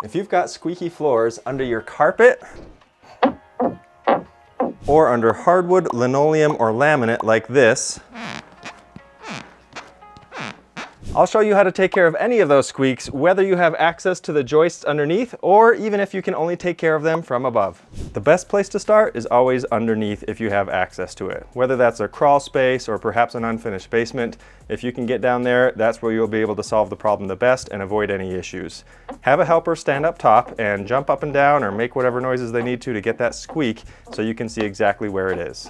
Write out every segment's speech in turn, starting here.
If you've got squeaky floors under your carpet or under hardwood, linoleum, or laminate like this, I'll show you how to take care of any of those squeaks, whether you have access to the joists underneath or even if you can only take care of them from above. The best place to start is always underneath if you have access to it. Whether that's a crawl space or perhaps an unfinished basement, if you can get down there, that's where you'll be able to solve the problem the best and avoid any issues. Have a helper stand up top and jump up and down or make whatever noises they need to get that squeak so you can see exactly where it is.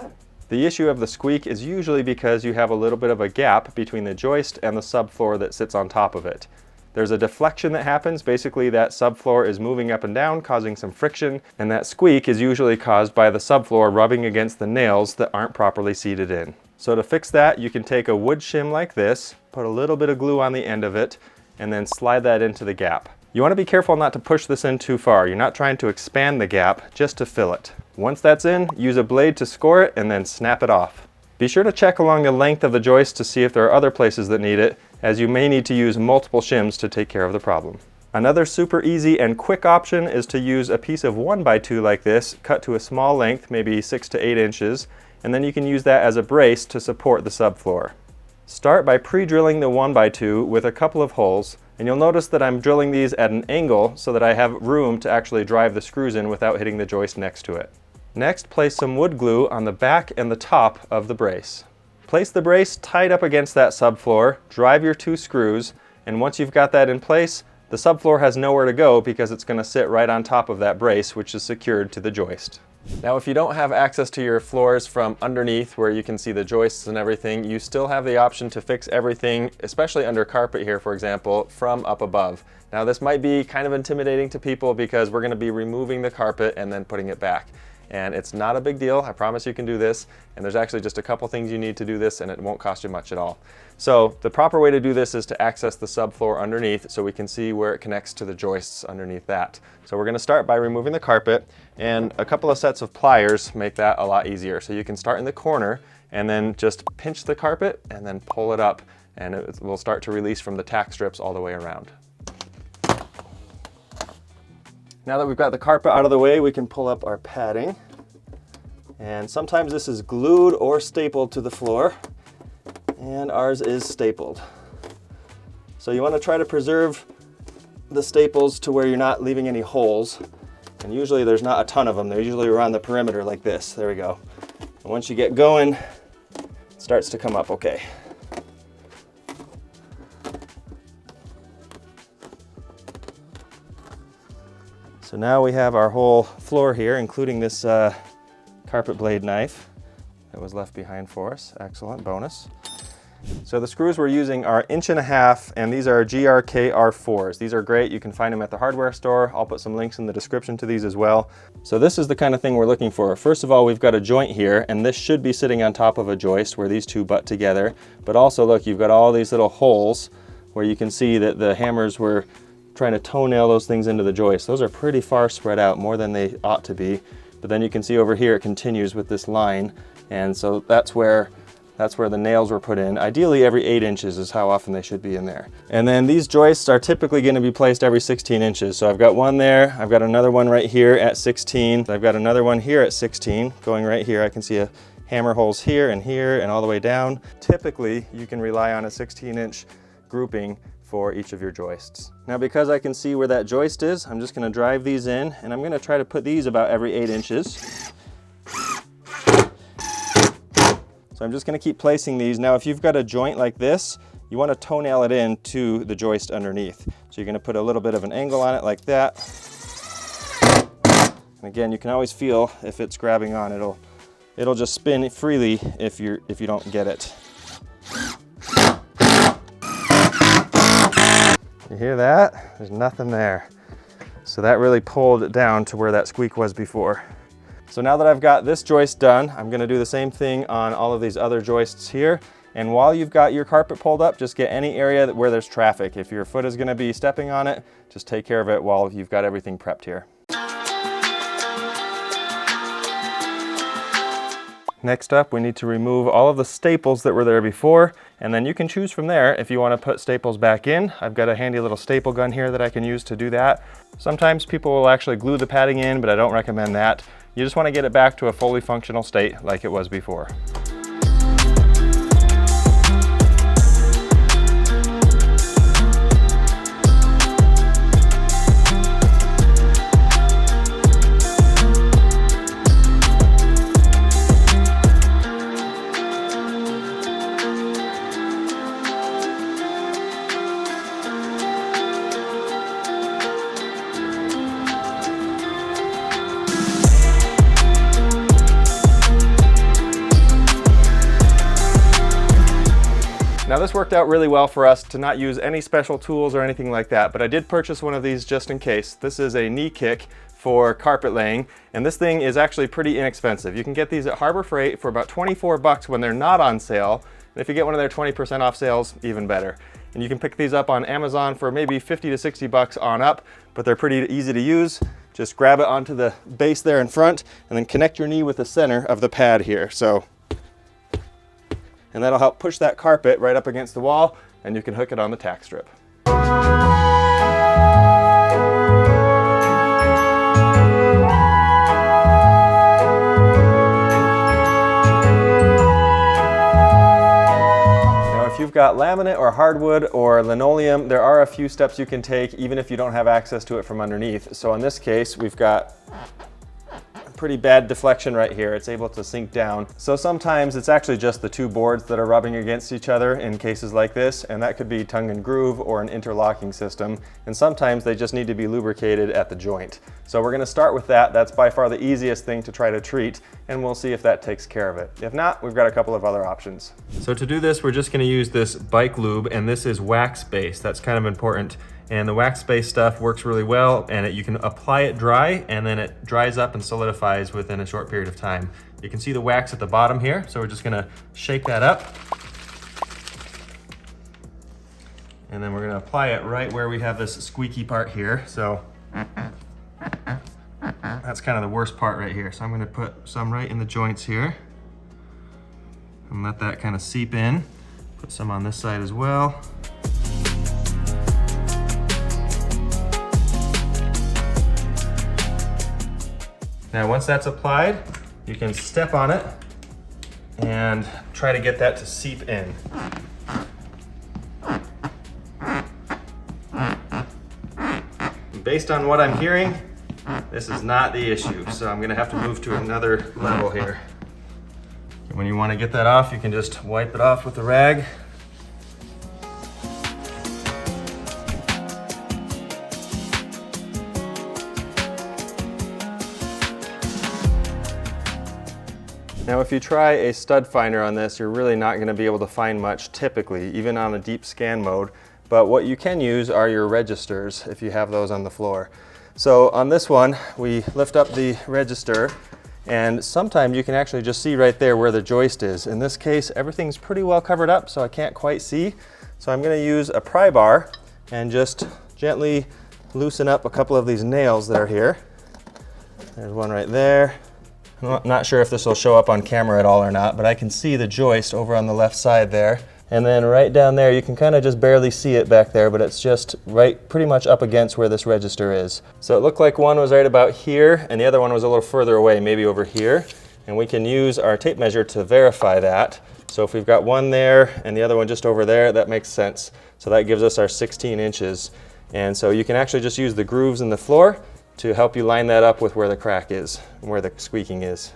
The issue of the squeak is usually because you have a little bit of a gap between the joist and the subfloor that sits on top of it. There's a deflection that happens. Basically, that subfloor is moving up and down, causing some friction, and that squeak is usually caused by the subfloor rubbing against the nails that aren't properly seated in. So to fix that, you can take a wood shim like this, put a little bit of glue on the end of it, and then slide that into the gap. You want to be careful not to push this in too far. You're not trying to expand the gap, just to fill it. Once that's in, use a blade to score it and then snap it off. Be sure to check along the length of the joist to see if there are other places that need it, as you may need to use multiple shims to take care of the problem. Another super easy and quick option is to use a piece of 1x2 like this, cut to a small length, maybe 6 to 8 inches, and then you can use that as a brace to support the subfloor. Start by pre-drilling the 1x2 with a couple of holes, and you'll notice that I'm drilling these at an angle so that I have room to actually drive the screws in without hitting the joist next to it. Next, place some wood glue on the back and the top of the brace. Place the brace tight up against that subfloor, drive your 2 screws, and once you've got that in place, the subfloor has nowhere to go because it's going to sit right on top of that brace, which is secured to the joist. Now, if you don't have access to your floors from underneath where you can see the joists and everything, you still have the option to fix everything, especially under carpet here, for example, from up above. Now, this might be kind of intimidating to people because we're going to be removing the carpet and then putting it back. And it's not a big deal. I promise you can do this. And there's actually just a couple things you need to do this, and it won't cost you much at all. So the proper way to do this is to access the subfloor underneath so we can see where it connects to the joists underneath that. So we're going to start by removing the carpet, and a couple of sets of pliers make that a lot easier. So you can start in the corner and then just pinch the carpet and then pull it up, and it will start to release from the tack strips all the way around. Now that we've got the carpet out of the way, we can pull up our padding. And sometimes this is glued or stapled to the floor, and ours is stapled. So you want to try to preserve the staples to where you're not leaving any holes. And usually there's not a ton of them. They're usually around the perimeter like this. There we go. And once you get going, it starts to come up okay. So now we have our whole floor here, including this carpet blade knife that was left behind for us. Excellent, bonus. So the screws we're using are 1.5 inch, and these are GRK R4s. These are great. You can find them at the hardware store. I'll put some links in the description to these as well. So this is the kind of thing we're looking for. First of all, we've got a joint here, and this should be sitting on top of a joist where these two butt together. But also, look, you've got all these little holes where you can see that the hammers were trying to toenail those things into the joist. Those are pretty far spread out, more than they ought to be. But then you can see over here it continues with this line, and so that's where the nails were put in. Ideally every 8 inches is how often they should be in there. And then these joists are typically going to be placed every 16 inches. So I've got one there, I've got another one right here at 16, I've got another one here at 16, going right here. I can see a hammer holes here and all the way down. Typically you can rely on a 16-inch grouping for each of your joists. Now, because I can see where that joist is, I'm just going to drive these in, and I'm going to try to put these about every 8 inches. So I'm just going to keep placing these. Now, if you've got a joint like this, you want to toenail it in to the joist underneath. So you're going to put a little bit of an angle on it like that. And again, you can always feel if it's grabbing on, it'll just spin freely if you don't get it. You hear that? There's nothing there. So that really pulled it down to where that squeak was before. So now that I've got this joist done, I'm going to do the same thing on all of these other joists here. And while you've got your carpet pulled up, just get any area where there's traffic. If your foot is going to be stepping on it, just take care of it while you've got everything prepped here. Next up, we need to remove all of the staples that were there before. And then you can choose from there if you want to put staples back in. I've got a handy little staple gun here that I can use to do that. Sometimes people will actually glue the padding in, but I don't recommend that. You just want to get it back to a fully functional state like it was before. Now this worked out really well for us to not use any special tools or anything like that, but I did purchase one of these just in case. This is a knee kick for carpet laying, and this thing is actually pretty inexpensive. You can get these at Harbor Freight for about 24 bucks when they're not on sale, and if you get one of their 20% off sales, even better. And you can pick these up on Amazon for maybe 50 to 60 bucks on up, but they're pretty easy to use. Just grab it onto the base there in front, and then connect your knee with the center of the pad here. And that'll help push that carpet right up against the wall, and you can hook it on the tack strip. Now, if you've got laminate or hardwood or linoleum, there are a few steps you can take even if you don't have access to it from underneath. So in this case, we've got pretty bad deflection right here. It's able to sink down. So sometimes it's actually just the two boards that are rubbing against each other in cases like this, and that could be tongue and groove or an interlocking system. And sometimes they just need to be lubricated at the joint. So we're gonna start with that. That's by far the easiest thing to try to treat, and we'll see if that takes care of it. If not, we've got a couple of other options. So to do this, we're just gonna use this bike lube, and this is wax-based. That's kind of important. And the wax-based stuff works really well, and you can apply it dry, and then it dries up and solidifies within a short period of time. You can see the wax at the bottom here, so we're just gonna shake that up. And then we're gonna apply it right where we have this squeaky part here. So that's kind of the worst part right here. So I'm gonna put some right in the joints here and let that kind of seep in. Put some on this side as well. Now once that's applied, you can step on it and try to get that to seep in. Based on what I'm hearing, this is not the issue, so I'm gonna have to move to another level here. When you wanna get that off, you can just wipe it off with a rag. Now if you try a stud finder on this, you're really not going to be able to find much typically, even on a deep scan mode. But what you can use are your registers if you have those on the floor. So on this one, we lift up the register, and sometimes you can actually just see right there where the joist is. In this case, everything's pretty well covered up, so I can't quite see. So I'm going to use a pry bar and just gently loosen up a couple of these nails that are here. There's one right there. I'm not sure if this will show up on camera at all or not, but I can see the joist over on the left side there. And then right down there, you can kind of just barely see it back there, but it's just right pretty much up against where this register is. So it looked like one was right about here, and the other one was a little further away, maybe over here. And we can use our tape measure to verify that. So if we've got one there and the other one just over there, that makes sense. So that gives us our 16 inches. And so you can actually just use the grooves in the floor to help you line that up with where the crack is and where the squeaking is.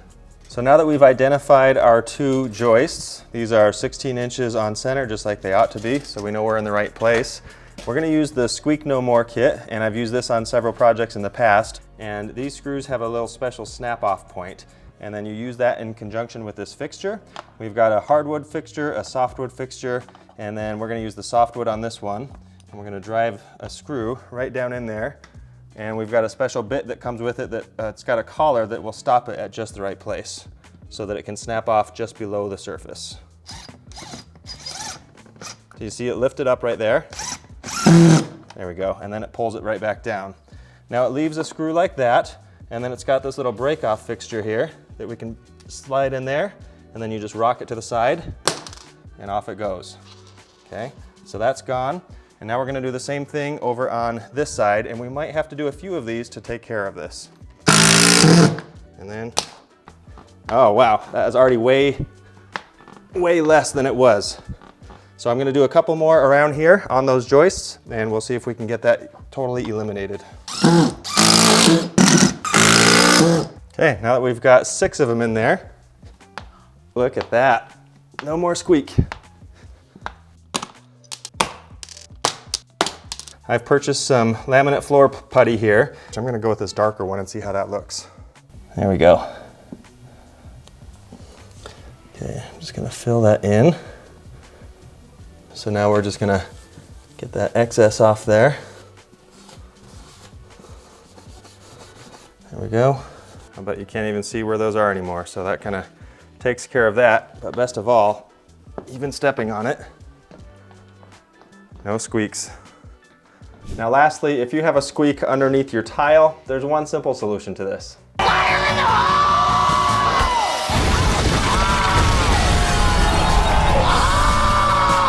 So now that we've identified our two joists, these are 16 inches on center, just like they ought to be, so we know we're in the right place. We're gonna use the Squeak No More kit, and I've used this on several projects in the past, and these screws have a little special snap-off point, and then you use that in conjunction with this fixture. We've got a hardwood fixture, a softwood fixture, and then we're gonna use the softwood on this one, and we're gonna drive a screw right down in there. And we've got a special bit that comes with it that it's got a collar that will stop it at just the right place so that it can snap off just below the surface. Do you see it lifted up right there? There we go, and then it pulls it right back down. Now it leaves a screw like that, and then it's got this little break-off fixture here that we can slide in there, and then you just rock it to the side, and off it goes. Okay, so that's gone. And now we're gonna do the same thing over on this side, and we might have to do a few of these to take care of this. And then, oh wow, that is already way less than it was. So I'm gonna do a couple more around here on those joists, and we'll see if we can get that totally eliminated. Okay, now that we've got 6 of them in there, look at that. No more squeak. I've purchased some laminate floor putty here. I'm gonna go with this darker one and see how that looks. There we go. Okay, I'm just gonna fill that in. So now we're just gonna get that excess off there. There we go. I bet you can't even see where those are anymore, so that kind of takes care of that. But best of all, even stepping on it, no squeaks. Now lastly, if you have a squeak underneath your tile, there's one simple solution to this. Fire in the hole!